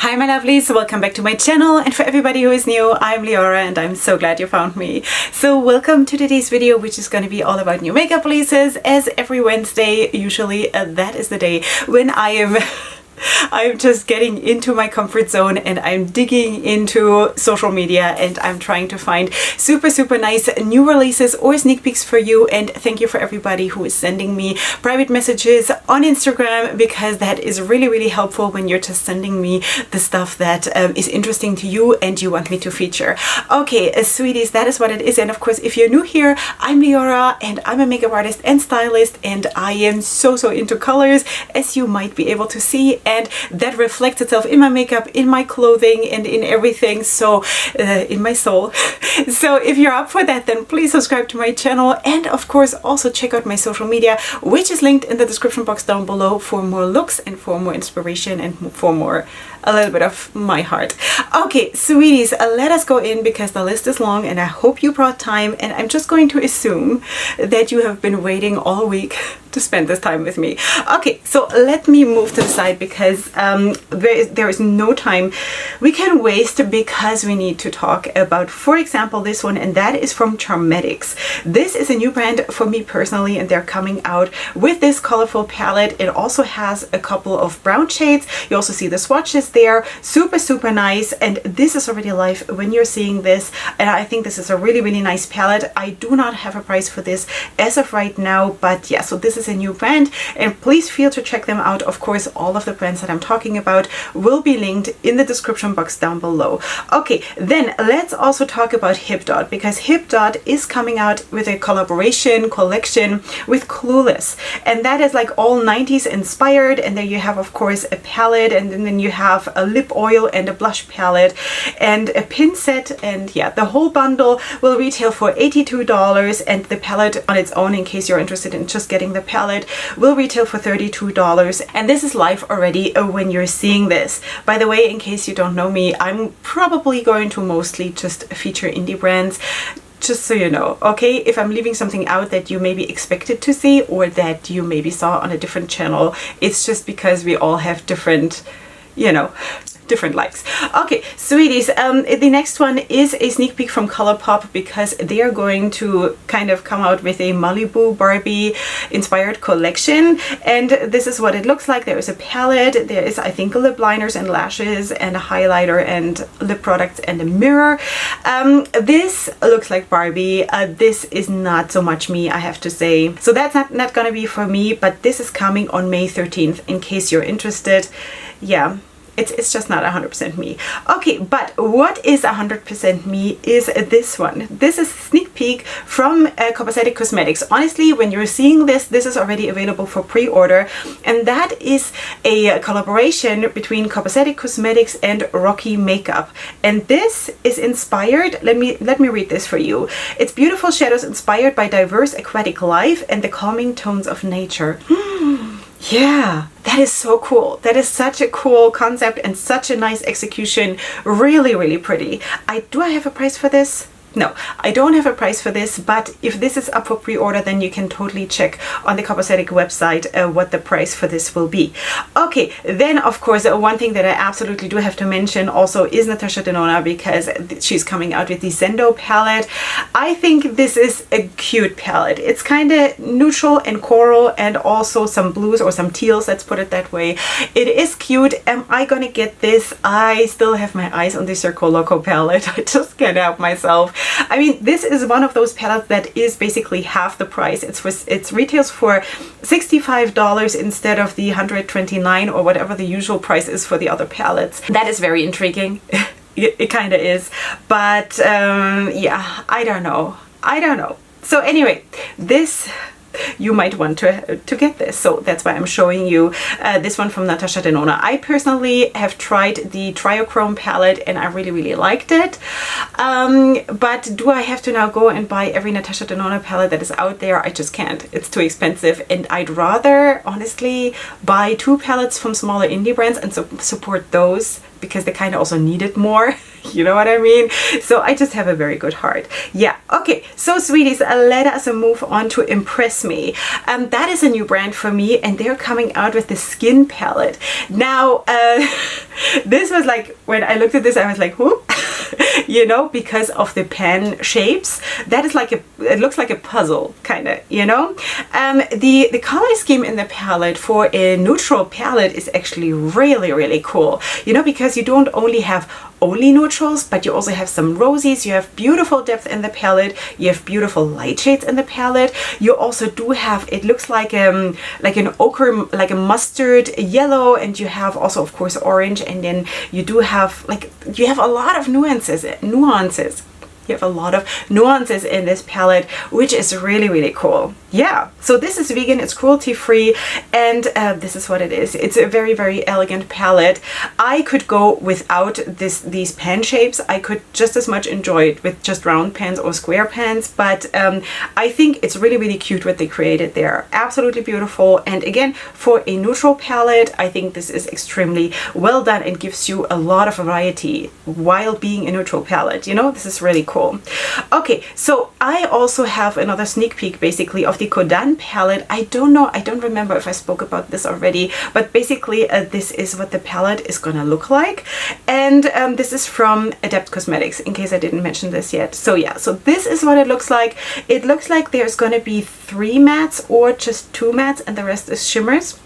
Hi my lovelies, welcome back to my channel, and for everybody who is new, I'm Leorah and I'm so glad you found me. So welcome to today's video, which is going to be all about new makeup releases. As every Wednesday, usually that is the day when I'm just getting into my comfort zone and I'm digging into social media and I'm trying to find super nice new releases or sneak peeks for you. And thank you for everybody who is sending me private messages on Instagram, because that is really helpful when you're just sending me the stuff that is interesting to you and you want me to feature. Okay, sweeties, that is what it is. And of course, if you're new here, I'm Leorah and I'm a makeup artist and stylist, and I am so into colors, as you might be able to see. And that reflects itself in my makeup, in my clothing, and in everything, so in my soul. So if you're up for that, then please subscribe to my channel, and of course also check out my social media, which is linked in the description box down below, for more looks and for more inspiration and for more a little bit of my heart. Okay, sweeties, let us go in because the list is long and I hope you brought time, and I'm just going to assume that you have been waiting all week to spend this time with me. Okay, so let me move to the side because there is no time we can waste, because we need to talk about, for example, this one, and that is from Charmetics. This is a new brand for me personally, and they're coming out with this colorful palette. It also has a couple of brown shades. You also see the swatches there, super nice, and this is already live when you're seeing this, and I think this is a really nice palette. I do not have a price for this as of right now, but yeah, so this is a new brand, and please feel to check them out. Of course, all of the brands that I'm talking about will be linked in the description box down below. Okay, then let's also talk about HipDot, because HipDot is coming out with a collaboration collection with Clueless, and that is like all 90s inspired. And then you have, of course, a palette, and then you have a lip oil and a blush palette and a pin set, and yeah, the whole bundle will retail for $82, and the palette on its own, in case you're interested in just getting the palette, will retail for $32, and this is live already when you're seeing this. By the way, in case you don't know me, I'm probably going to mostly just feature indie brands, just so you know, okay? If I'm leaving something out that you maybe expected to see or that you maybe saw on a different channel, it's just because we all have different, you know, different likes. Okay, sweeties, the next one is a sneak peek from ColourPop, because they are going to kind of come out with a Malibu Barbie inspired collection, and this is what it looks like. There is a palette, there is, I think, lip liners and lashes and a highlighter and lip products and a mirror. This looks like Barbie. This is not so much me, I have to say, so that's not gonna be for me, but this is coming on May 13th in case you're interested. Yeah, it's just not 100% me. Okay, but what is 100% me is this one. This is a sneak peek from Copacetic Cosmetics. Honestly, when you're seeing this, this is already available for pre-order, and that is a collaboration between Copacetic Cosmetics and Rockie makeup. And this is inspired, let me read this for you. It's beautiful shadows inspired by diverse aquatic life and the calming tones of nature. Yeah, that is so cool. That is such a cool concept and such a nice execution. Really pretty. Do I have a price for this? No, I don't have a price for this, but if this is up for pre-order, then you can totally check on the Copacetic website what the price for this will be. Okay, then of course, one thing that I absolutely do have to mention also is Natasha Denona, because she's coming out with the Zendo palette. I think this is a cute palette. It's kind of neutral and coral and also some blues or some teals, let's put it that way. It is cute. Am I gonna get this? I still have my eyes on the Circo Loco palette. I just can't help myself. I mean, this is one of those palettes that is basically half the price. It retails for $65 instead of the $129 or whatever the usual price is for the other palettes. That is very intriguing. It kind of is, but yeah, I don't know. So anyway, this, you might want to get this, so that's why I'm showing you this one from Natasha Denona. I personally have tried the Triochrome palette and I really liked it, but do I have to now go and buy every Natasha Denona palette that is out there? I just can't. It's too expensive, and I'd rather honestly buy 2 palettes from smaller indie brands and support those, because they kind of also need it more. You know what I mean? So I just have a very good heart. Yeah. Okay. So sweeties, let us move on to Impress Me. That is a new brand for me, and they're coming out with the Skin palette. Now, this was like, when I looked at this, I was like, who? You know, because of the pan shapes. That is like it looks like a puzzle, kind of, you know. The color scheme in the palette for a neutral palette is actually really, really cool, you know, because you don't only have only neutrals, but you also have some rosies, you have beautiful depth in the palette, you have beautiful light shades in the palette, you also do have, it looks like an ochre, like a mustard yellow, and you have also of course orange, and then you do have you have a lot of nuances. You have a lot of nuances in this palette, which is really, really cool. Yeah, so this is vegan, it's cruelty free, and this is what it is. It's a very, very elegant palette. I could go without these pan shapes. I could just as much enjoy it with just round pans or square pans, but I think it's really, really cute what they created there. Absolutely beautiful. And again, for a neutral palette, I think this is extremely well done and gives you a lot of variety while being a neutral palette. You know, this is really cool. Okay, so I also have another sneak peek basically of the Kodanne palette. I don't remember if I spoke about this already, but basically this is what the palette is gonna look like, and this is from Adept Cosmetics, in case I didn't mention this yet. So yeah, so this is what it looks like. It looks like there's gonna be 3 mattes or just 2 mattes and the rest is shimmers.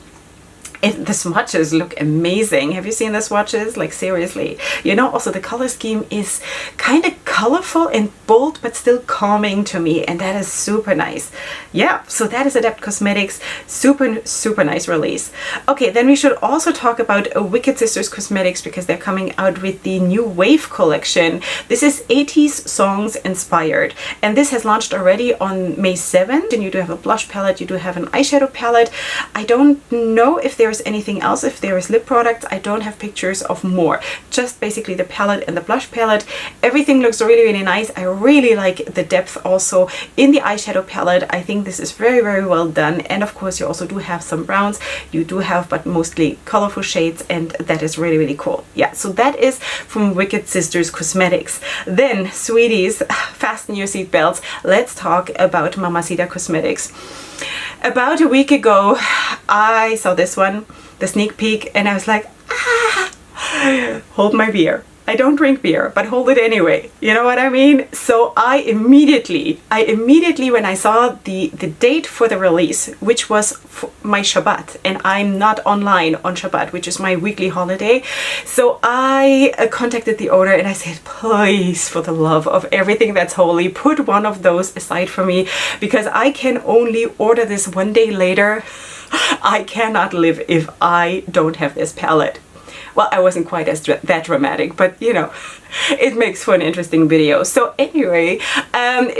The swatches look amazing. Have you seen the swatches? Like seriously. You know, also the color scheme is kind of colorful and bold, but still calming to me, and that is super nice. Yeah, so that is Adept Cosmetics. Super, super nice release. Okay, then we should also talk about Wicked Sisters Cosmetics, because they're coming out with the new Wave collection. This is 80s songs inspired, and this has launched already on May 7th. And you do have a blush palette, you do have an eyeshadow palette. I don't know if there's anything else. If there is lip products, I don't have pictures of more. Just basically the palette and the blush palette. Everything looks really, really nice. I really like the depth also in the eyeshadow palette. I think this is very, very well done. And of course you also do have some browns. You do have, but mostly colorful shades, and that is really, really cool. Yeah, so that is from Wicked Sisters Cosmetics. Then, sweeties, fasten your seatbelts. Let's talk about Mamacita Cosmetics. About a week ago, I saw this one, the sneak peek, and I was like, hold my beer. I don't drink beer, but hold it anyway. You know what I mean? So I immediately, when I saw the date for the release, which was my Shabbat, and I'm not online on Shabbat, which is my weekly holiday. So I contacted the owner and I said, please, for the love of everything that's holy, put one of those aside for me, because I can only order this one day later. I cannot live if I don't have this palette. Well, I wasn't quite that dramatic, but you know, it makes for an interesting video. So anyway,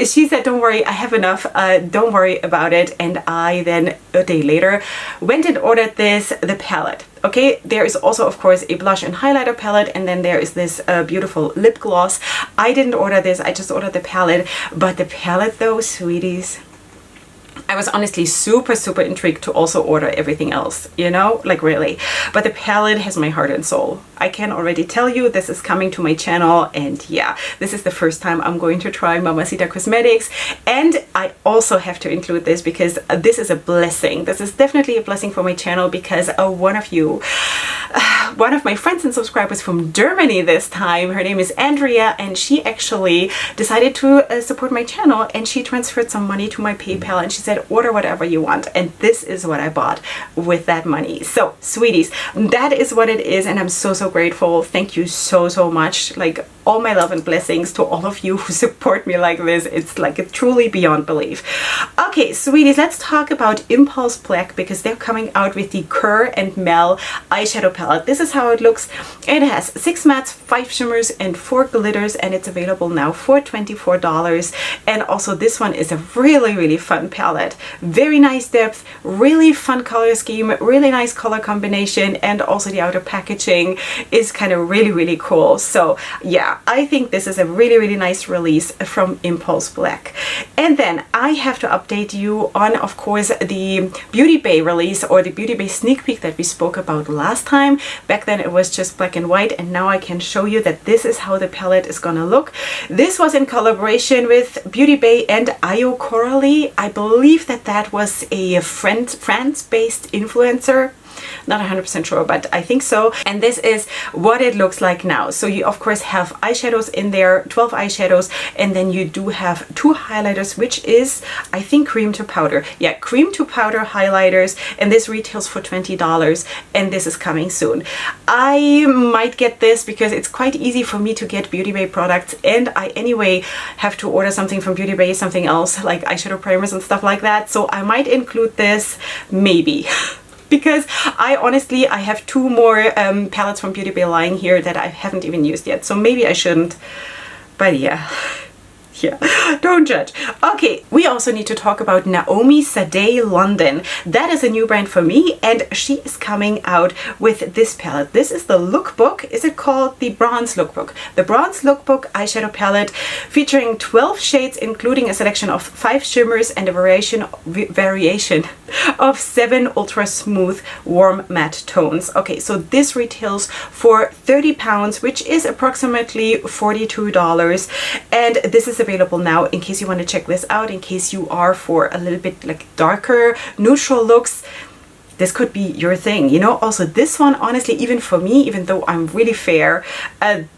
she said, don't worry, I have enough, don't worry about it. And I then, a day later, went and ordered the palette. Okay, there is also, of course, a blush and highlighter palette, and then there is this beautiful lip gloss. I didn't order this, I just ordered the palette. But the palette though, sweeties, I was honestly super, super intrigued to also order everything else, you know, like really. But the palette has my heart and soul. I can already tell you this is coming to my channel, and yeah, this is the first time I'm going to try Mamacita Cosmetics. And I also have to include this because this is a blessing. This is definitely a blessing for my channel, because one of my friends and subscribers from Germany this time, her name is Andrea, and she actually decided to support my channel, and she transferred some money to my PayPal, and she said, order whatever you want. And this is what I bought with that money. So sweeties, that is what it is, and I'm so, so grateful. Thank you so, so much. Like, all my love and blessings to all of you who support me like this. It's like a truly beyond belief. Okay, sweeties, let's talk about Impulse Black, because they're coming out with the Kur Mel eyeshadow palette. This is how it looks. It has 6 mattes, 5 shimmers, and 4 glitters, and it's available now for $24. And also this one is a really, really fun palette. Very nice depth, really fun color scheme, really nice color combination, and also the outer packaging is kind of really, really cool. So yeah, I think this is a really, really nice release from Impulse Black. And then I have to update you on, of course, the Beauty Bay release, or the Beauty Bay sneak peek that we spoke about last time, Back then it was just black and white, and now I can show you that this is how the palette is gonna look. This was in collaboration with Beauty Bay and Ayo Coralie. I believe that that was a France-based influencer. Not 100% sure, but I think so. And this is what it looks like now. So you of course have eyeshadows in there, 12 eyeshadows, and then you do have 2 highlighters, which is, I think, cream to powder. Yeah, cream to powder highlighters, and this retails for $20, and this is coming soon. I might get this because it's quite easy for me to get Beauty Bay products, and I anyway have to order something from Beauty Bay, something else like eyeshadow primers and stuff like that. So I might include this, maybe. Because I have 2 more palettes from Beauty Bay lying here that I haven't even used yet. So maybe I shouldn't, but yeah. Yeah, don't judge. Okay, we also need to talk about Naomi Sade London. That is a new brand for me, and she is coming out with this palette. This is the Lookbook. Is it called the Bronze Lookbook? The Bronze Lookbook eyeshadow palette, featuring 12 shades, including a selection of 5 shimmers and a variation of 7 ultra smooth warm matte tones. Okay, so this retails for £30, which is approximately $42, and this is available now in case you want to check this out, in case you are for a little bit like darker neutral looks. This could be your thing, you know. Also this one, honestly, even for me, even though I'm really fair,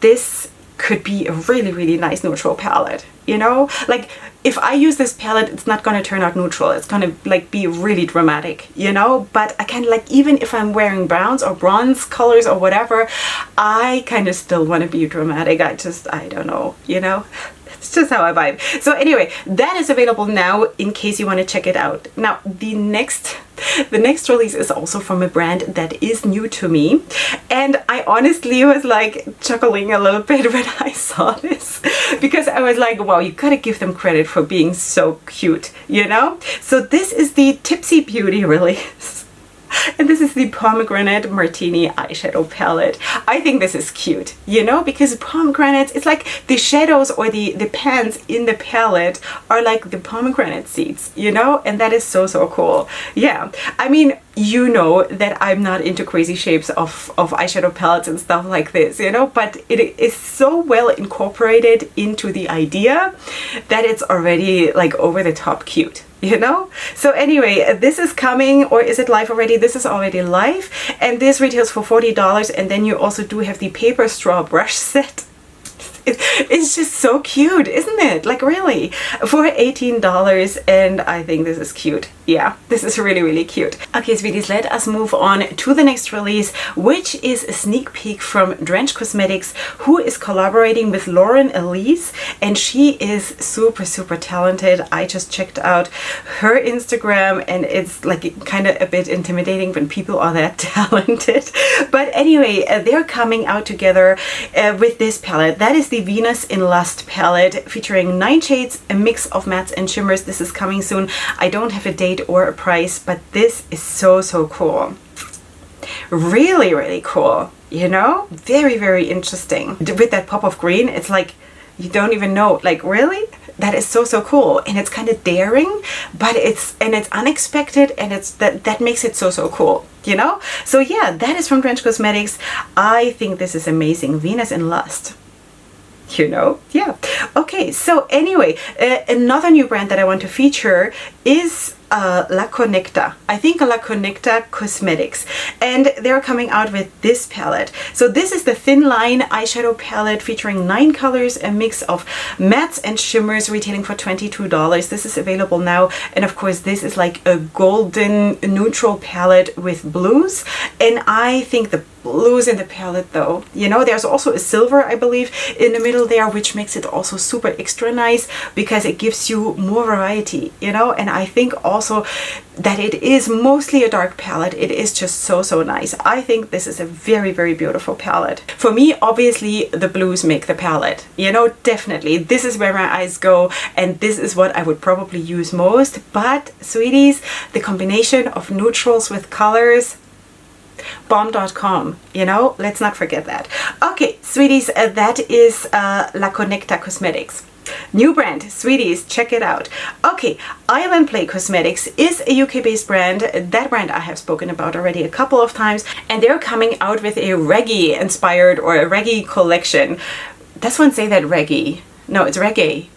this could be a really nice neutral palette, you know. Like if I use this palette, it's not gonna turn out neutral, it's gonna like be really dramatic, you know. But I kind of like, even if I'm wearing browns or bronze colors or whatever, I kind of still want to be dramatic. I don't know, you know. It's just how I vibe. So anyway, that is available now in case you want to check it out. Now the next release is also from a brand that is new to me, and I honestly was like chuckling a little bit when I saw this, because I was like, wow, you gotta give them credit for being so cute, you know. So this is the Tipsy Beauty release. And this is the Pomegranate Martini eyeshadow palette. I think this is cute, you know, because pomegranates, it's like the shadows or the pans in the palette are like the pomegranate seeds, you know, and that is so cool. Yeah, I mean, you know that I'm not into crazy shapes of eyeshadow palettes and stuff like this, you know, but it is so well incorporated into the idea that it's already like over the top cute, you know. So anyway, this is coming, or is it live already? This is already live, and this retails for $40, and then you also do have the paper straw brush set. It's just so cute, isn't it? Like really, for $18, and I think this is cute. Yeah, this is really cute. Okay, sweeties, let us move on to the next release, which is a sneak peek from Drench Cosmetics, who is collaborating with Lauren Elise, and she is super talented. I just checked out her Instagram, and it's like kind of a bit intimidating when people are that talented. But anyway, they're coming out together with this palette. That is the Venus in Lust palette, featuring 9 shades, a mix of mattes and shimmers. This is coming soon. I don't have a date or a price, but this is so cool. Really cool, you know. Very interesting. With that pop of green, it's like you don't even know, like really, that is so cool. And it's kind of daring, but it's unexpected, and it's that makes it so cool, you know. So yeah, that is from Drench Cosmetics. I think this is amazing. Venus in Lust, you know. Yeah. Okay, so anyway, another new brand that I want to feature is La Connecta. I think La Connecta Cosmetics, and they're coming out with this palette. So this is the thin line eyeshadow palette, featuring 9 colors, a mix of mattes and shimmers, retailing for $22. This is available now, and of course this is like a golden neutral palette with blues, and I think the blues in the palette, though, you know, there's also a silver, I believe, in the middle there, which makes it also super extra nice because it gives you more variety, you know. And I think also that it is mostly a dark palette. It is just so nice. I think this is a very beautiful palette. For me, obviously, the blues make the palette, you know, definitely. This is where my eyes go, and this is what I would probably use most. But sweeties, the combination of neutrals with colors, bomb.com, you know, let's not forget that. Okay, sweeties, that is La Connecta Cosmetics. New brand, sweeties, check it out. Okay, Island Play Cosmetics is a UK-based brand. That brand I have spoken about already a couple of times, and they're coming out with a reggae inspired, or a reggae collection. Does one say that reggae? No, it's reggae.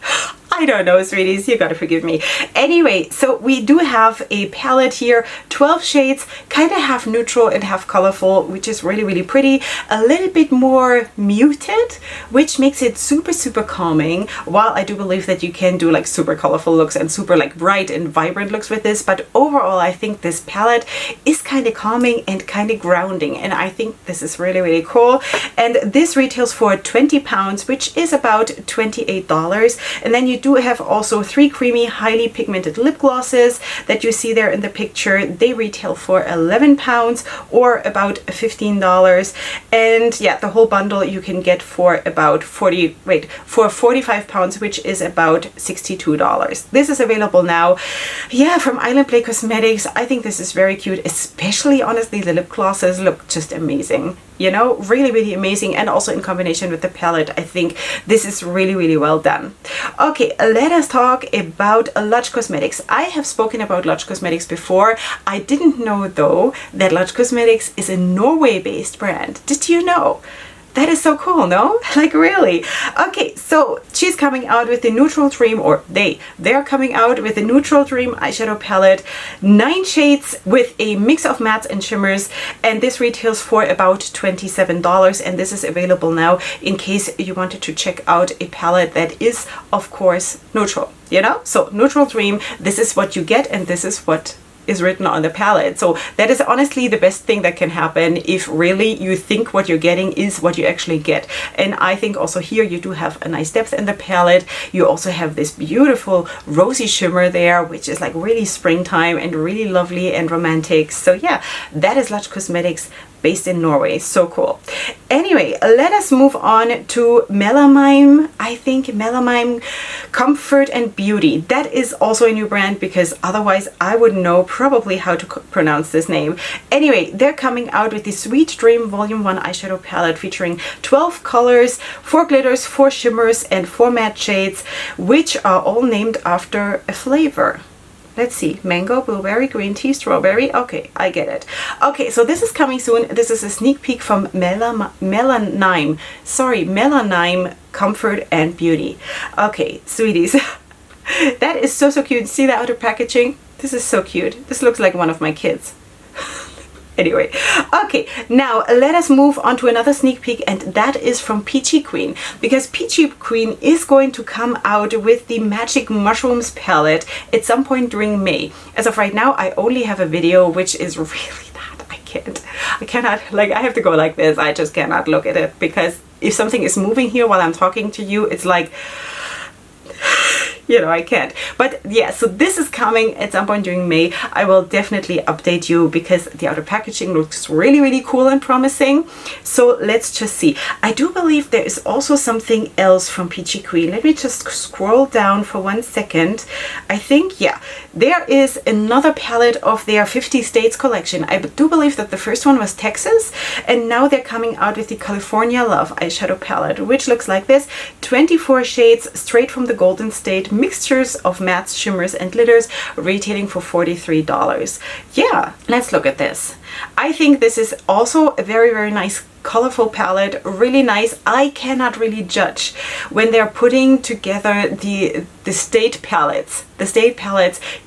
I don't know, sweeties, you gotta forgive me. Anyway, so we do have a palette here, 12 shades, kind of half neutral and half colorful, which is really, really pretty. A little bit more muted, which makes it super, super calming. While I do believe that you can do like super colorful looks and super like bright and vibrant looks with this, but overall I think this palette is kind of calming and kind of grounding, and I think this is really, really cool. And this retails for £20, which is about $28. And then you do have also 3 creamy, highly pigmented lip glosses that you see there in the picture. They retail for £11 or about $15. And yeah, the whole bundle you can get for about £45, which is about $62. This is available now. Yeah, from Island Play Cosmetics. I think this is very cute, especially honestly the lip glosses look just amazing. You know, really, really amazing. And also in combination with the palette, I think this is really, really well done. Okay, let us talk about Lush Cosmetics. I have spoken about Lush Cosmetics before. I didn't know though that Lush Cosmetics is a Norway-based brand. Did you know? That is so cool, no? Like really? Okay, so she's coming out with the Neutral Dream, or they're coming out with the Neutral Dream eyeshadow palette, 9 shades with a mix of mattes and shimmers, and this retails for about $27, and this is available now in case you wanted to check out a palette that is, of course, neutral, you know? So Neutral Dream, this is what you get, and this is what is written on the palette. So that is honestly the best thing that can happen if really you think what you're getting is what you actually get. And I think also here you do have a nice depth in the palette. You also have this beautiful rosy shimmer there, which is like really springtime and really lovely and romantic. So yeah, that is Lush Cosmetics based in Norway. So cool. Anyway, let us move on to Melamine. I think Melamine Comfort and Beauty. That is also a new brand, because otherwise I wouldn't know probably how to pronounce this name. Anyway, they're coming out with the Sweet Dream Volume 1 eyeshadow palette featuring 12 colors, 4 glitters, 4 shimmers, and 4 matte shades, which are all named after a flavor. Let's see, mango, blueberry, green tea, strawberry. Okay, I get it. Okay, so this is coming soon. This is a sneak peek from Melamine Comfort and Beauty. Okay, sweeties, that is so, so cute. See the outer packaging? This is so cute. This looks like one of my kids. Anyway, okay, now let us move on to another sneak peek, and that is from Peachy Queen, because Peachy Queen is going to come out with the Magic Mushrooms palette at some point during May. As of right now, I only have a video, which is really that I cannot, like, I have to go like this. I just cannot look at it, because if something is moving here while I'm talking to you, it's like, you know, I can't. But yeah, so this is coming at some point during May. I will definitely update you, because the outer packaging looks really, really cool and promising. So let's just see. I do believe there is also something else from Peachy Queen. Let me just scroll down for 1 second. I think, yeah, there is another palette of their 50 States collection. I do believe that the first one was Texas, and now they're coming out with the California Love eyeshadow palette, which looks like this. 24 shades straight from the Golden State, mixtures of mattes, shimmers, and glitters, retailing for $43. Yeah, let's look at this. I think this is also a very, very nice colorful palette, really nice. I cannot really judge when they're putting together the state palettes,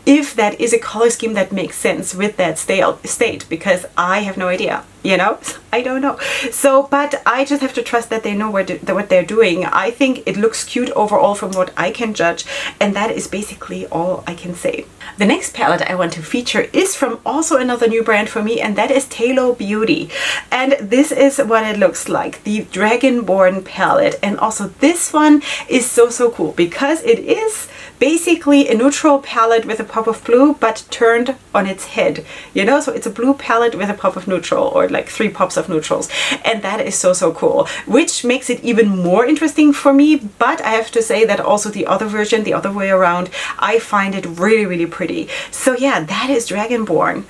if that is a color scheme that makes sense with that state, because I have no idea, you know, I don't know. So, but I just have to trust that they know what they're doing. I think it looks cute overall from what I can judge, and that is basically all I can say. The next palette I want to feature is from also another new brand for me, and that is Halo Beauty. And this is what it looks like, the Dragonborn palette. And also this one is so, so cool, because it is basically a neutral palette with a pop of blue, but turned on its head, you know. So it's a blue palette with a pop of neutral, or like 3 pops of neutrals, and that is so, so cool, which makes it even more interesting for me. But I have to say that also the other version, the other way around, I find it really, really pretty. So yeah, that is Dragonborn.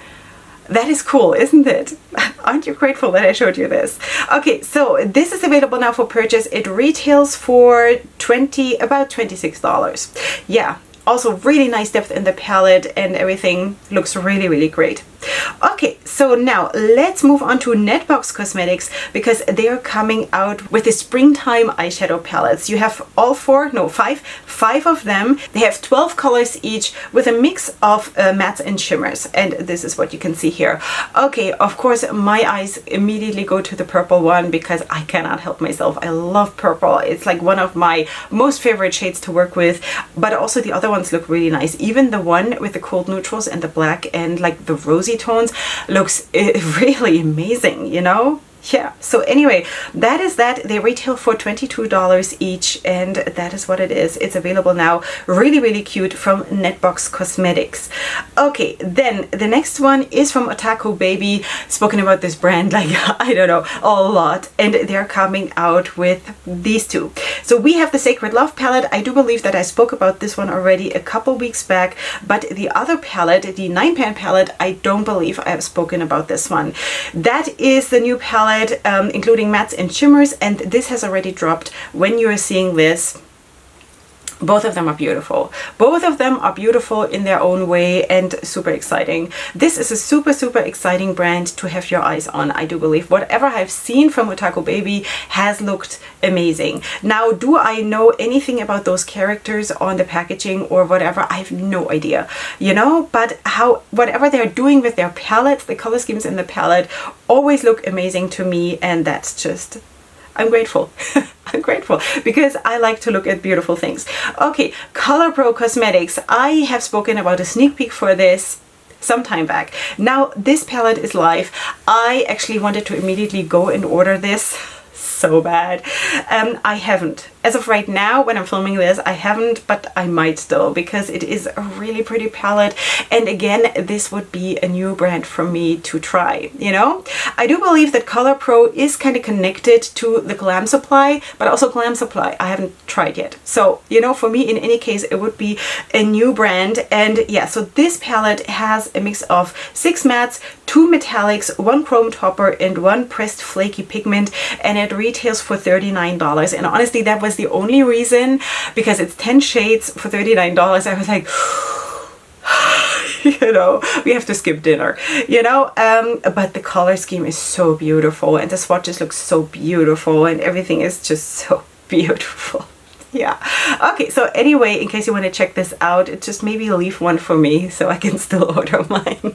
That is cool, isn't it? Aren't you grateful that I showed you this? Okay, so this is available now for purchase. It retails for about $26. Yeah, also really nice depth in the palette and everything looks really, really great. Okay, so now let's move on to Netbox Cosmetics because they are coming out with the springtime eyeshadow palettes. You have all five of them. They have 12 colors each with a mix of mattes and shimmers, and this is what you can see here. Okay, of course my eyes immediately go to the purple one because I cannot help myself. I love purple. It's like one of my most favorite shades to work with, but also the other ones look really nice. Even the one with the cold neutrals and the black and like the rosy tones looks really amazing, you know? Yeah, so anyway, that is that. They retail for $22 each, and that is what it is. It's available now. Really, really cute from Netbox Cosmetics. Okay, then the next one is from Otaku Baby. Spoken about this brand like, I don't know, a lot, and they're coming out with these two. So we have the Sacred Love palette. I do believe that I spoke about this one already a couple weeks back, but the other palette, the 9-pan palette, I don't believe I have spoken about this one. That is the new palette, including mattes and shimmers, and this has already dropped. When you are seeing this, both of them are beautiful. Both of them are beautiful in their own way and super exciting. This is a super, super exciting brand to have your eyes on, I do believe. Whatever I've seen from Otaku Baby has looked amazing. Now, do I know anything about those characters on the packaging or whatever? I have no idea, you know, but whatever they're doing with their palettes, the color schemes in the palette always look amazing to me, and that's just, I'm grateful. I'm grateful because I like to look at beautiful things. Okay, ColourPop Cosmetics. I have spoken about a sneak peek for this some time back. Now this palette is live. I actually wanted to immediately go and order this so bad. I haven't. As of right now, when I'm filming this, I haven't, but I might still because it is a really pretty palette. And again, this would be a new brand for me to try, you know? I do believe that ColourPop is kind of connected to the Glam Supply, but also Glam Supply I haven't tried yet. So, you know, for me, in any case, it would be a new brand. And yeah, so this palette has a mix of 6 mattes, 2 metallics, 1 chrome topper, and 1 pressed flaky pigment, and it retails for $39. And honestly, that was the only reason, because it's 10 shades for $39. I was like, you know, we have to skip dinner, you know, but the color scheme is so beautiful and the swatches look so beautiful and everything is just so beautiful. Yeah. Okay, so anyway, in case you want to check this out, just maybe leave one for me so I can still order mine.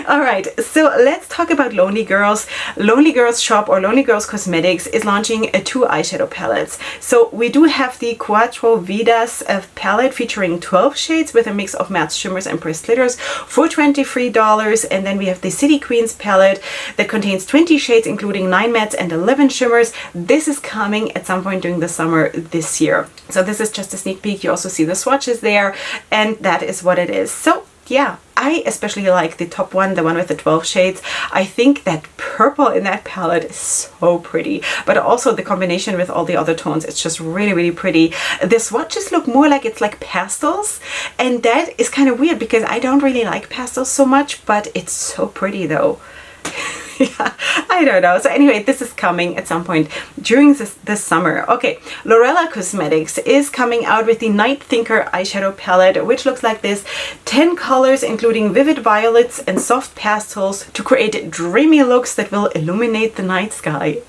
All right, so let's talk about Lonely Girls. Lonely Girls Shop, or Lonely Girls Cosmetics, is launching 2 eyeshadow palettes. So we do have the Cuatro Vidas palette featuring 12 shades with a mix of mattes, shimmers, and pressed glitters for $23. And then we have the City Queens palette that contains 20 shades, including 9 mattes and 11 shimmers. This is coming at some point during the summer this year. So this is just a sneak peek. You also see the swatches there, and that is what it is. So yeah, I especially like the top one, the one with the 12 shades. I think that purple in that palette is so pretty, but also the combination with all the other tones, it's just really, really pretty. The swatches look more like it's like pastels, and that is kind of weird because I don't really like pastels so much, but it's so pretty though. Yeah, I don't know. So anyway, this is coming at some point during this summer. Okay, L'Oreal Cosmetics is coming out with the Night Thinker eyeshadow palette, which looks like this. 10 colors, including vivid violets and soft pastels, to create dreamy looks that will illuminate the night sky.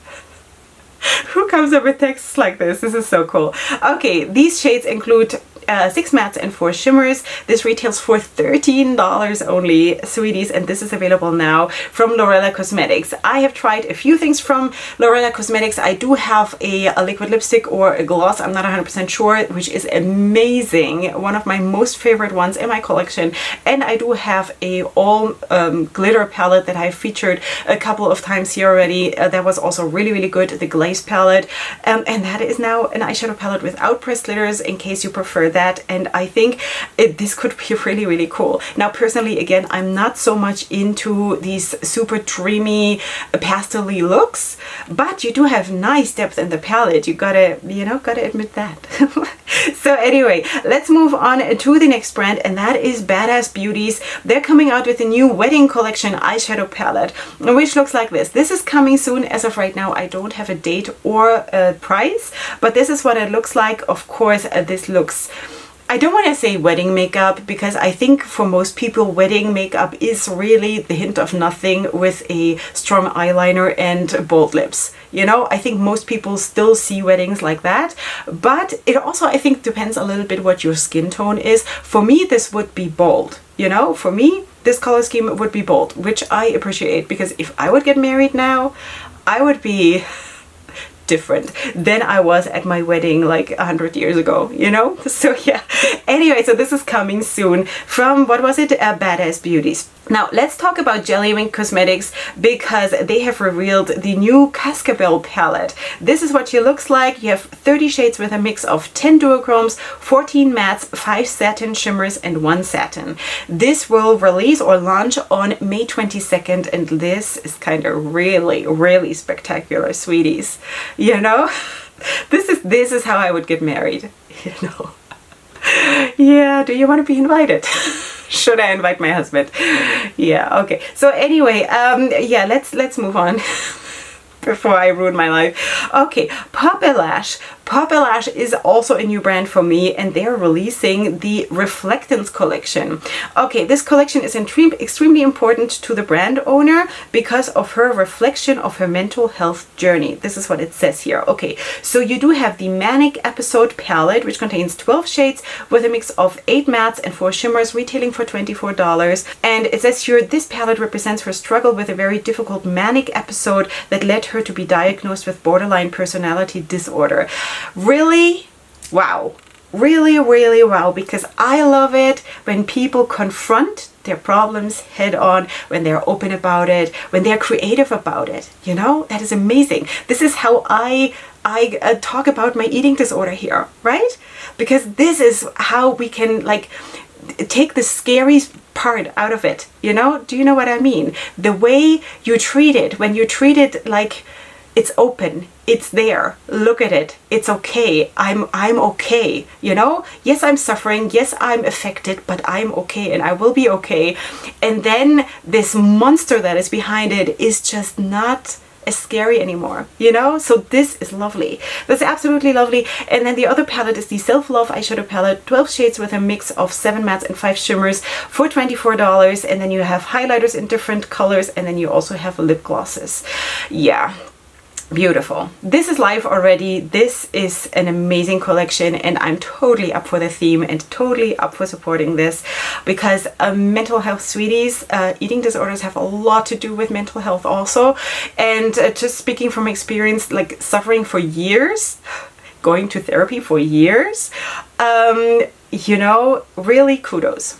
Who comes up with texts like this? This is so cool. Okay, these shades include 6 mattes and 4 shimmers. This retails for $13 only, sweeties, and this is available now from L'Oreal Cosmetics. I have tried a few things from L'Oreal Cosmetics. I do have a liquid lipstick or a gloss, I'm not 100% sure, which is amazing. One of my most favorite ones in my collection. And I do have a all glitter palette that I've featured a couple of times here already. That was also really, really good, the Glaze palette. And that is now an eyeshadow palette without pressed glitters, in case you prefer that. And I think this could be really, really cool. Now, personally, again, I'm not so much into these super dreamy pastel-y looks, but you do have nice depth in the palette. You gotta, you know, gotta admit that. So anyway, let's move on to the next brand, and that is Badass Beauties. They're coming out with a new wedding collection eyeshadow palette, which looks like this. This is coming soon. As of right now, I don't have a date or a price, but this is what it looks like. Of course, this looks, I don't want to say wedding makeup, because I think for most people wedding makeup is really the hint of nothing with a strong eyeliner and bold lips. You know, I think most people still see weddings like that, but it also, I think, depends a little bit what your skin tone is. For me, this would be bold. You know, for me, this color scheme would be bold, which I appreciate, because if I would get married now, I would be different than I was at my wedding like 100 years ago, you know? So yeah, anyway, so this is coming soon from, what was it? Badass Beauties. Now let's talk about Jelly Cosmetics, because they have revealed the new Cascabel palette. This is what she looks like. You have 30 shades with a mix of 10 duochromes, 14 mattes, 5 satin shimmers, and 1 satin. This will release or launch on May 22nd, and this is kind of really spectacular, sweeties. You know, this is how I would get married, you know. Yeah, do you want to be invited? Should I invite my husband? Yeah, okay. So anyway, yeah, let's move on before I ruin my life. Okay, Pop-A-Lash. Pop-A-Lash is also a new brand for me, and they're releasing the Reflectance collection. Okay, this collection is extremely important to the brand owner because of her reflection of her mental health journey. This is what it says here. Okay, so you do have the Manic Episode palette, which contains 12 shades with a mix of 8 mattes and 4 shimmers, retailing for $24. And it says here, this palette represents her struggle with a very difficult manic episode that led her to be diagnosed with borderline personality disorder. Really? Wow. Really wow, because I love it when people confront their problems head on, when they're open about it, when they're creative about it. You know, that is amazing. This is how I talk about my eating disorder here, right? Because this is how we can like take the scary part out of it. You know, do you know what I mean? The way you treat it, when you treat it like it's open, it's there, look at it, it's okay, I'm okay, you know? Yes, I'm suffering, yes, I'm affected, but I'm okay and I will be okay. And then this monster that is behind it is just not as scary anymore, you know? So this is lovely. That's absolutely lovely. And then the other palette is the Self-Love eyeshadow palette, 12 shades with a mix of 7 mattes and 5 shimmers for $24. And then you have highlighters in different colors, and then you also have lip glosses. Yeah. Beautiful. This is live already. This is an amazing collection, and I'm totally up for the theme and totally up for supporting this, because mental health, sweeties, eating disorders have a lot to do with mental health also. And just speaking from experience, like suffering for years, going to therapy for years, you know, really kudos.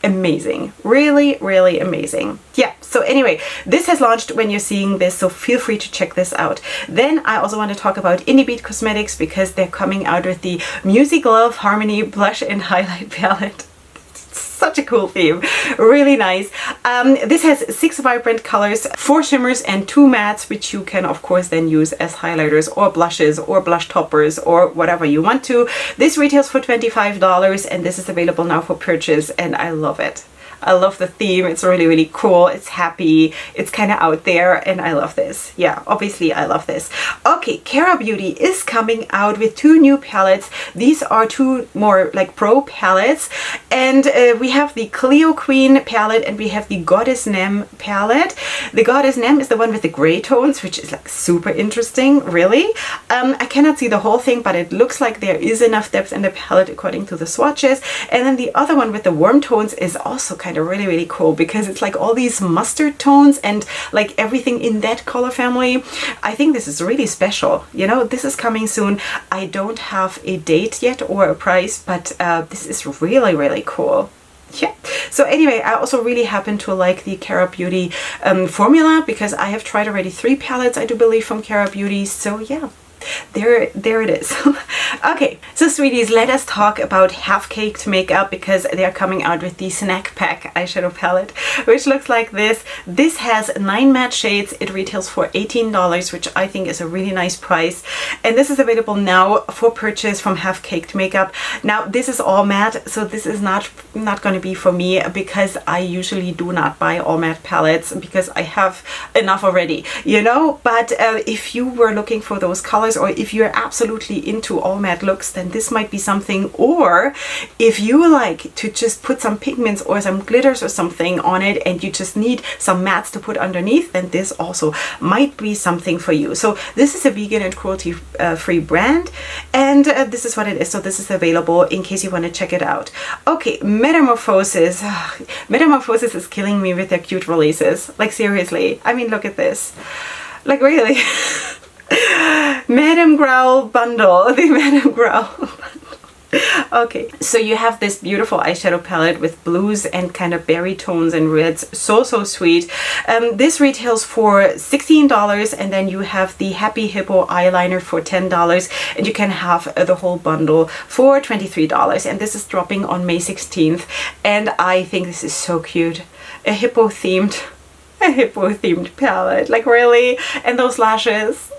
Amazing. Really amazing. Yeah, so anyway, this has launched when you're seeing this, so feel free to check this out. Then I also want to talk about Indie Beat Cosmetics, because they're coming out with the Music Love Harmony Blush and Highlight Palette. Such a cool theme, really nice. This has 6 vibrant colors, 4 shimmers and 2 mattes, which you can of course then use as highlighters or blushes or blush toppers or whatever you want to. This retails for $25, and this is available now for purchase, and I love it. I love the theme. It's really cool. It's happy. It's kind of out there, and I love this. Yeah, obviously I love this. Okay, Kara Beauty is coming out with 2 new palettes. These are 2 more like pro palettes, and we have the Cleo Queen palette and we have the Goddess Nem palette. The Goddess Nem is the one with the gray tones, which is like super interesting, really. I cannot see the whole thing, but it looks like there is enough depth in the palette according to the swatches. And then the other one with the warm tones is also kind of really cool, because it's like all these mustard tones and like everything in that color family. I think this is really special. You know, this is coming soon. I don't have a date yet or a price, but this is really cool. Yeah, so anyway, I also really happen to like the Kara Beauty formula, because I have tried already 3 palettes, I do believe, from Kara Beauty. So yeah, there it is. Okay, So sweeties, let us talk about Half Caked Makeup because they are coming out with the Snack Pack eyeshadow palette, which looks like this. This has 9 matte shades. It retails for $18, which I think is a really nice price. And this is available now for purchase from Half Caked Makeup. Now this is all matte, so this is not going to be for me because I usually do not buy all matte palettes because I have enough already, you know. But if you were looking for those colors, or if you're absolutely into all matte looks, then this might be something. Or if you like to just put some pigments or some glitters or something on it and you just need some mattes to put underneath, then this also might be something for you. So this is a vegan and cruelty free brand, and this is what it is. So this is available in case you want to check it out. Okay, Metamorphosis. Metamorphosis is killing me with their cute releases. Like seriously, I mean, look at this. Like really. Madame Growl bundle, the Madame Growl bundle. Okay, so you have this beautiful eyeshadow palette with blues and kind of berry tones and reds. So sweet. This retails for $16, and then you have the Happy Hippo eyeliner for $10, and you can have the whole bundle for $23. And this is dropping on May 16th, and I think this is so cute. A hippo themed palette, like really, and those lashes.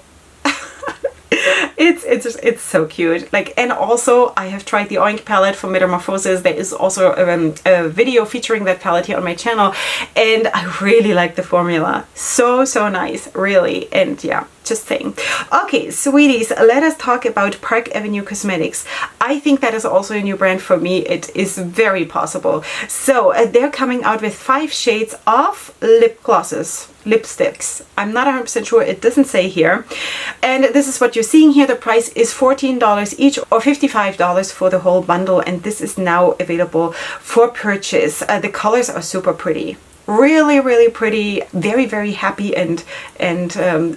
It's so cute. Like, and also I have tried the Oink palette for Metamorphosis. There is also a video featuring that palette here on my channel, and I really like the formula. So nice, really. And yeah, just saying. Okay, sweeties, let us talk about Park Avenue Cosmetics. I think that is also a new brand for me. It is very possible. So they're coming out with 5 shades of lip glosses, lipsticks. I'm not 100% sure, it doesn't say here. And this is what you're seeing here. The price is $14 each, or $55 for the whole bundle, and this is now available for purchase. The colors are super pretty. Really pretty, very happy and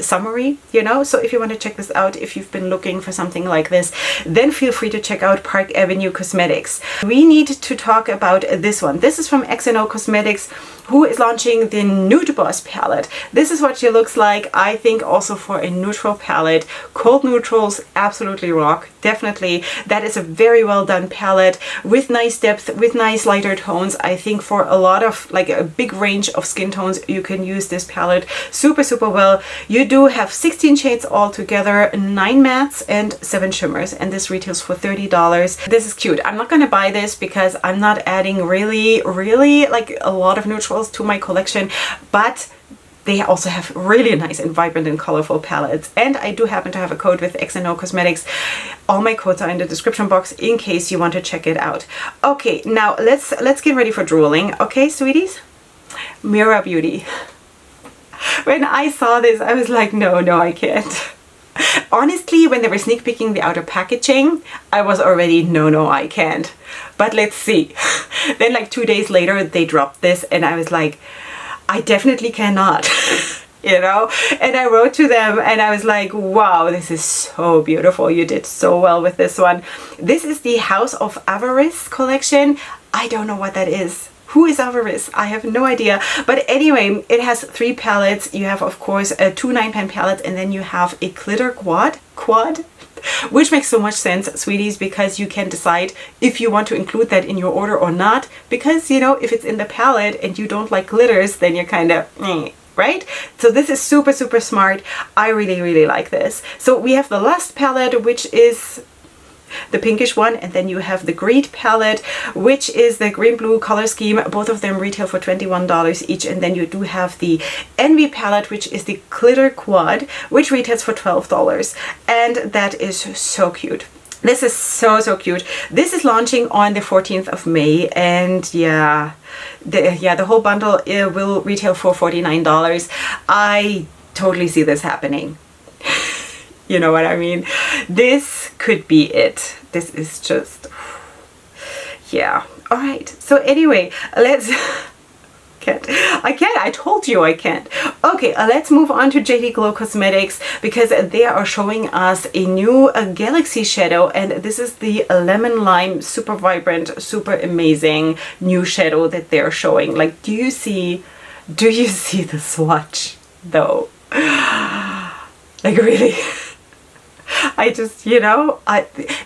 summery, you know. So if you want to check this out, if you've been looking for something like this, then feel free to check out Park Avenue Cosmetics. We need to talk about this one. This is from XNO Cosmetics, who is launching the Nude Boss palette. This is what she looks like. I think also for a neutral palette, cold neutrals absolutely rock. Definitely, that is a very well done palette with nice depth, with nice lighter tones. I think for a lot of, like, a big range of skin tones, you can use this palette super well. You do have 16 shades all together, 9 mattes and 7 shimmers, and this retails for $30. This is cute. I'm not gonna buy this because I'm not adding really like a lot of neutrals to my collection, but they also have really nice and vibrant and colorful palettes. And I do happen to have a code with XNO Cosmetics. All my codes are in the description box in case you want to check it out. Okay, now let's get ready for drooling. Okay, sweeties? Mira Beauty. When I saw this, I was like, no, I can't. Honestly, when they were sneak peeking the outer packaging, I was already, no, I can't. But let's see. Then like 2 days later, they dropped this, and I was like, I definitely cannot. You know, and I wrote to them and I was like, wow, this is so beautiful. You did so well with this one. This is the House of Avarice collection. I don't know what that is. Who is Avarice? I have no idea. But anyway, it has 3 palettes. You have, of course, 2 9-pan palettes, and then you have a glitter quad, which makes so much sense, sweeties, because you can decide if you want to include that in your order or not. Because, you know, if it's in the palette and you don't like glitters, then you're kind of, right? So this is super smart. I really like this. So we have the last palette, which is the pinkish one, and then you have the Greed palette, which is the green blue color scheme. Both of them retail for $21 each, and then you do have the Envy palette, which is the glitter quad, which retails for $12, and that is so cute. This is so cute. This is launching on the 14th of May, and yeah, the whole bundle will retail for $49. I totally see this happening. You know what I mean? This could be it. This is just, yeah. All right. So anyway, let's I told you I can't. Okay, let's move on to JD Glow Cosmetics, because they are showing us a new Galaxy shadow, and this is the Lemon Lime, super vibrant, super amazing new shadow that they're showing. Like, do you see the swatch though? Like, really? I just, you know,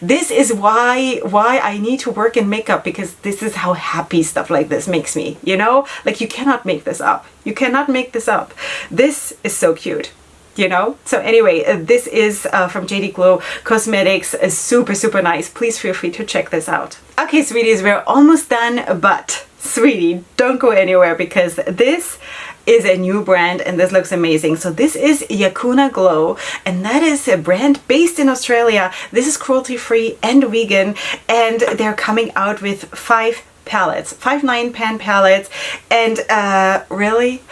this is why I need to work in makeup, because this is how happy stuff like this makes me, you know? Like, you cannot make this up. You cannot make this up. This is so cute. You know? So anyway, this is from JD Glow Cosmetics. Super, super nice. Please feel free to check this out. Okay, sweeties, we're almost done, but sweetie, don't go anywhere, because this is a new brand and this looks amazing. So this is Yakuna Glow, and that is a brand based in Australia. This is cruelty-free and vegan, and they're coming out with 5 palettes, 5 9-pan palettes, and really,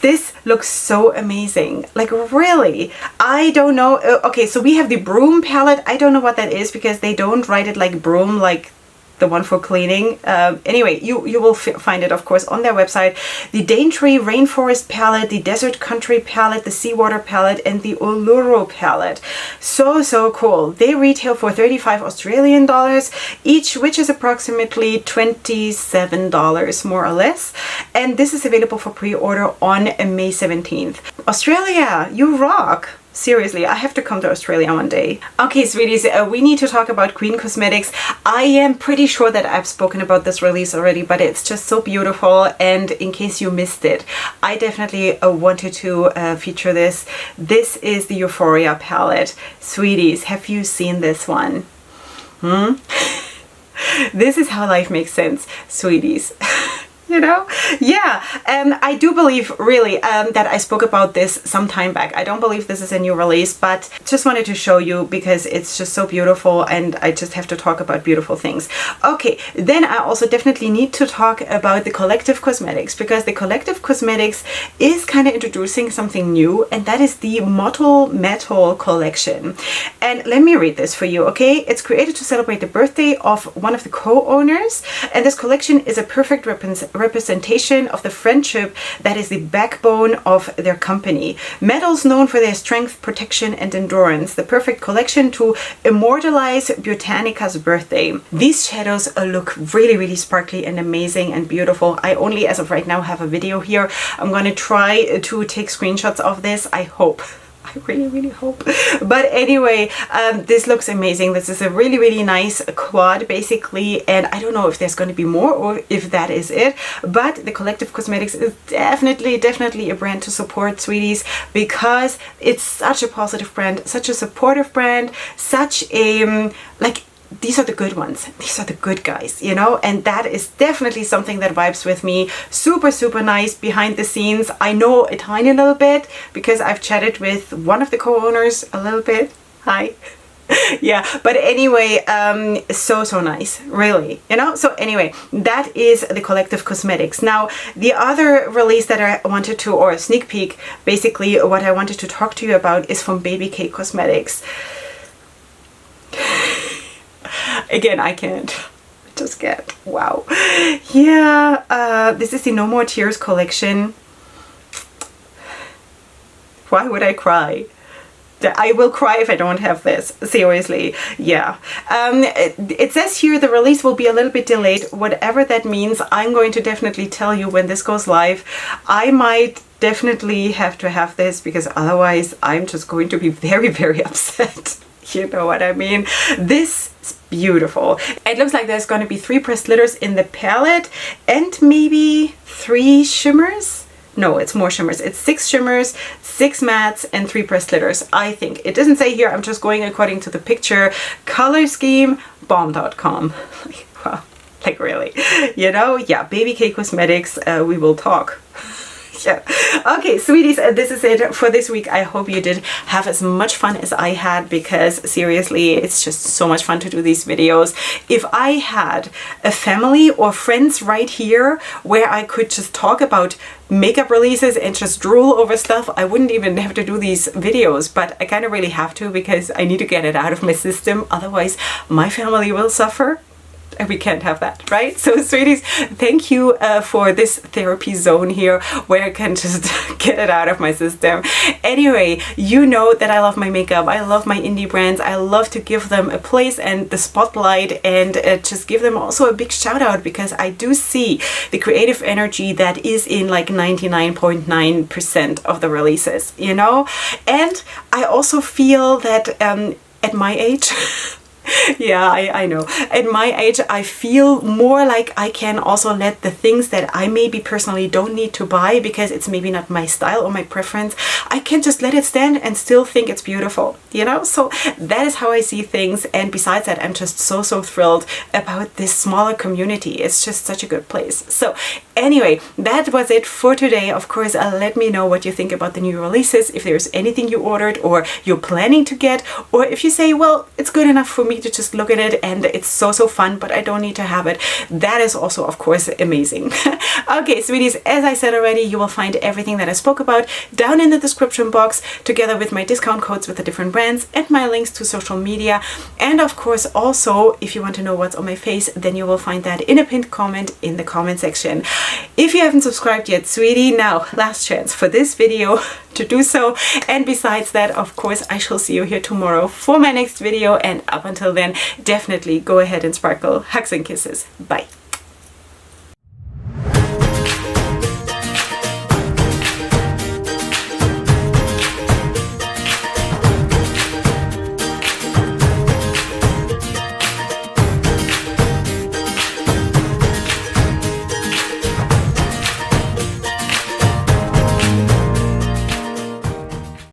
this looks so amazing. Like, really, I don't know. Okay, so we have the Broom palette. I don't know what that is, because they don't write it like broom, like the one for cleaning. Anyway, you will find it, of course, on their website. The Daintree Rainforest palette, the Desert Country palette, the Seawater palette, and the Uluru palette. So, so cool. They retail for 35 Australian dollars each, which is approximately $27 more or less. And this is available for pre-order on May 17th. Australia, you rock! Seriously, I have to come to Australia one day. Okay, sweeties, we need to talk about Queen Cosmetics. I am pretty sure that I've spoken about this release already, but it's just so beautiful. And in case you missed it, I definitely wanted to feature this. This is the Euphoria palette. Sweeties, have you seen this one? This is how life makes sense, sweeties. You know? Yeah, I do believe really that I spoke about this some time back. I don't believe this is a new release, but just wanted to show you because it's just so beautiful, and I just have to talk about beautiful things. Okay, then I also definitely need to talk about the Collective Cosmetics, because the Collective Cosmetics is kind of introducing something new, and that is the Metal Collection. And let me read this for you, okay? It's created to celebrate the birthday of one of the co-owners, and this collection is a perfect representation of the friendship that is the backbone of their company. Metals known for their strength, protection, and endurance. The perfect collection to immortalize Botanica's birthday. These shadows look really, really sparkly and amazing and beautiful. I only, as of right now, have a video here. I'm going to try to take screenshots of this. I hope. I really, really hope. But anyway, this looks amazing. This is a really, really nice quad, basically. And I don't know if there's going to be more or if that is it. But the Collective Cosmetics is definitely a brand to support, sweeties, because it's such a positive brand, such a supportive brand, such a, like, these are the good ones. These are the good guys, you know, and that is definitely something that vibes with me. Super, super nice behind the scenes. I know a tiny little bit because I've chatted with one of the co-owners a little bit. Hi. Yeah, but anyway, so nice, really, you know. So anyway, that is the Collective Cosmetics. Now, the other release that I wanted to, or a sneak peek, basically what I wanted to talk to you about is from Baby K Cosmetics. Again, I can't. I just can't. Wow. Yeah, this is the No More Tears collection. Why would I cry? I will cry if I don't have this. Seriously. Yeah. It says here the release will be a little bit delayed. Whatever that means, I'm going to definitely tell you when this goes live. I might definitely have to have this, because otherwise I'm just going to be very, very upset. You know what I mean? This is beautiful. It looks like there's going to be 3 pressed glitters in the palette and maybe 3 shimmers. No, it's more shimmers. It's 6 shimmers, 6 mattes, and 3 pressed glitters, I think. It doesn't say here. I'm just going according to the picture. Color scheme, bomb.com. Like, wow. Like, really. You know? Yeah, Baby K Cosmetics, we will talk. Yeah. Okay, sweeties, this is it for this week. I hope you did have as much fun as I had, because seriously, it's just so much fun to do these videos. If I had a family or friends right here where I could just talk about makeup releases and just drool over stuff, I wouldn't even have to do these videos, but I kind of really have to, because I need to get it out of my system. Otherwise, my family will suffer. we can't have that, right? So sweeties, thank you for this therapy zone here where I can just get it out of my system. Anyway, you know that I love my makeup. I love my indie brands. I love to give them a place and the spotlight, and just give them also a big shout out, because I do see the creative energy that is in like 99.9% of the releases, you know? And I also feel that at my age, yeah, I know. At my age, I feel more like I can also let the things that I maybe personally don't need to buy because it's maybe not my style or my preference, I can just let it stand and still think it's beautiful, you know? So that is how I see things. And besides that, I'm just so thrilled about this smaller community. It's just such a good place. So anyway, that was it for today. Of course, let me know what you think about the new releases, if there's anything you ordered or you're planning to get, or if you say, well, it's good enough for me to just look at it and it's so fun, but I don't need to have it. That is also, of course, amazing. Okay, sweeties, as I said already, you will find everything that I spoke about down in the description box, together with my discount codes with the different brands and my links to social media. And of course, also, if you want to know what's on my face, then you will find that in a pinned comment in the comment section. If you haven't subscribed yet, sweetie, now last chance for this video to do so. And besides that, of course, I shall see you here tomorrow for my next video. And up until then, definitely go ahead and sparkle. Hugs and kisses. Bye.